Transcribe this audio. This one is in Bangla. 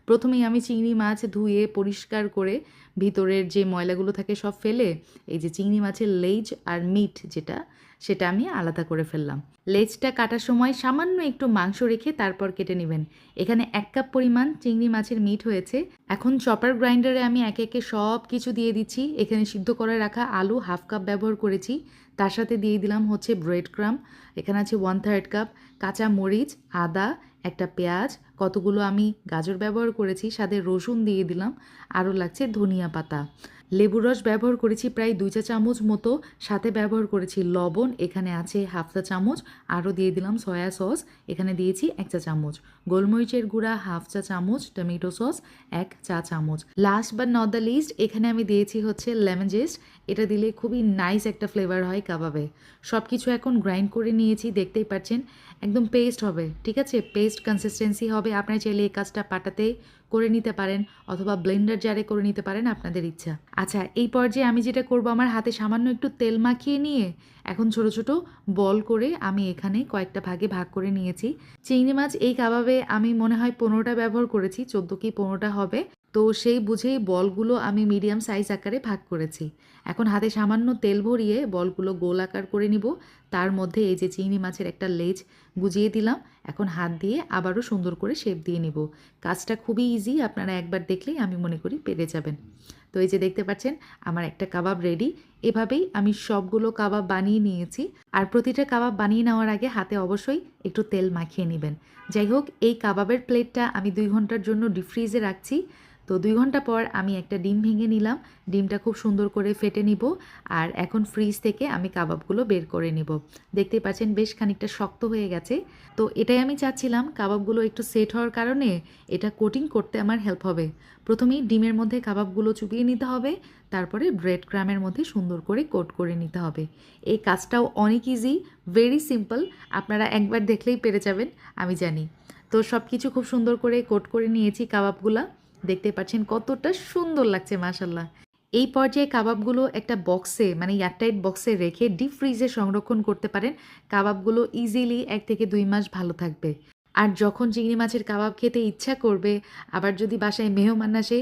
প্রথমেই আমি চিংড়ি মাছ ধুয়ে পরিষ্কার করে ভিতরের যে ময়লাগুলো থাকে সব ফেলে এই যে চিংড়ি মাছের লেজ আর মিট সেটা আমি আলাদা করে ফেললাম। লেজটা কাটার সময় সামান্য একটু মাংস রেখে তারপর কেটে নেবেন। এখানে 1 কাপ পরিমাণ চিংড়ি মাছের মিট হয়েছে। এখন চপার গ্রাইন্ডারে আমি একে একে সব কিছু দিয়ে দিচ্ছি। এখানে সিদ্ধ করে রাখা আলু 1/2 কাপ ব্যবহার করেছি। তার সাথে দিয়ে দিলাম হচ্ছে ব্রেড ক্রাম্ব, এখানে আছে 1/3 কাপ কাঁচা মরিচ, আদা, একটা পেঁয়াজ, কতগুলো আমি গাজর ব্যবহার করেছি, সাথে রসুন দিয়ে দিলাম, আরও লাগছে ধনিয়া পাতা। লেবুর রস ব্যবহার করেছি প্রায় 2 চা চামচ মতো, সাথে ব্যবহার করেছি লবণ, এখানে আছে 1/2 চা চামচ, আরও দিয়ে দিলাম সয়া সস, এখানে দিয়েছি 1 চা চামচ, গোলমরিচের গুঁড়া 1/2 চা চামচ, টমেটো সস 1 চা চামচ। Last but not the least এখানে আমি দিয়েছি হচ্ছে লেমন জেস্ট, এটা দিলে খুবই নাইস একটা ফ্লেভার হয় কাবাবে। সব কিছু এখন গ্রাইন্ড করে নিয়েছি, দেখতেই পাচ্ছেন একদম পেস্ট হবে, ঠিক আছে? পেস্ট কনসিস্টেন্সি হবে। আপনারা চাইলে এই কাজটা পাটাতে করে নিতে পারেন অথবা ব্লেন্ডার জারে করে নিতে পারেন, আপনাদের ইচ্ছা। আচ্ছা, এই পর্যায়ে আমি যেটা করব, আমার হাতে সামান্য একটু তেল মাখিয়ে নিয়ে এখন ছোট ছোট বল করে আমি এখানে কয়েকটা ভাগে ভাগ করে নিয়েছি। চিংড়ি মাছ এই কাবাবে আমি মনে হয় 15টা ব্যবহার করেছি, 14 কি 15টা হবে। তো সেই বুঝেই বলগুলো আমি মিডিয়াম সাইজ আকারে ভাগ করেছি। এখন হাতে সামান্য তেল ভরিয়ে বলগুলো গোল আকার করে নিব। তার মধ্যে এই যে চিংড়ি মাছের একটা লেজ গুজিয়ে দিলাম। এখন হাত দিয়ে আবারও সুন্দর করে শেপ দিয়ে নিব। কাজটা খুবই ইজি, আপনারা একবার দেখলেই আমি মনে করি পেরে যাবেন। তো এই যে দেখতে পাচ্ছেন আমার একটা কাবাব রেডি। এভাবেই আমি সবগুলো কাবাব বানিয়ে নিয়েছি। আর প্রতিটা কাবাব বানিয়ে নেওয়ার আগে হাতে অবশ্যই একটু তেল মাখিয়ে নেবেন। যাই হোক, এই কাবাবের প্লেটটা আমি 2 ঘন্টার জন্য ডিপ ফ্রিজে রাখছি। তো 2 ঘন্টা পর আমি একটা ডিম ভেঙে নিলাম, ডিমটা খুব সুন্দর করে ফেটে নিব। আর এখন ফ্রিজ থেকে আমি কাবাবগুলো বের করে নিব। দেখতেই পাচ্ছেন বেশ খানিকটা শক্ত হয়ে গেছে। তো এটাই আমি চাচ্ছিলাম, কাবাবগুলো একটু সেট হওয়ার কারণে এটা কোটিং করতে আমার হেল্প হবে। প্রথমেই ডিমের মধ্যে কাবাবগুলো চুবিয়ে নিতে হবে, তারপরে ব্রেড ক্রামের মধ্যে সুন্দর করে কোট করে নিতে হবে। এই কাজটাও অনেক ইজি, ভেরি সিম্পল, আপনারা একবার দেখলেই পেরে যাবেন আমি জানি। তো সব কিছু খুব সুন্দর করে কোট করে নিয়েছি কাবাবগুলা। দেখতে পাচ্ছেন কতটা সুন্দর লাগছে মাশাল্লাহ। এই পর্যায়ে কাবাবগুলো একটা বক্সে মানে এয়ারটাইট বক্সে রেখে ডিপ ফ্রিজে সংরক্ষণ করতে পারেন। কাবাবগুলো ইজিলি 1 থেকে 2 মাস ভালো থাকবে। আর যখন চিংড়ি মাছের কাবাব খেতে ইচ্ছা করবে, আবার যদি বাসায় মেহমান আসে,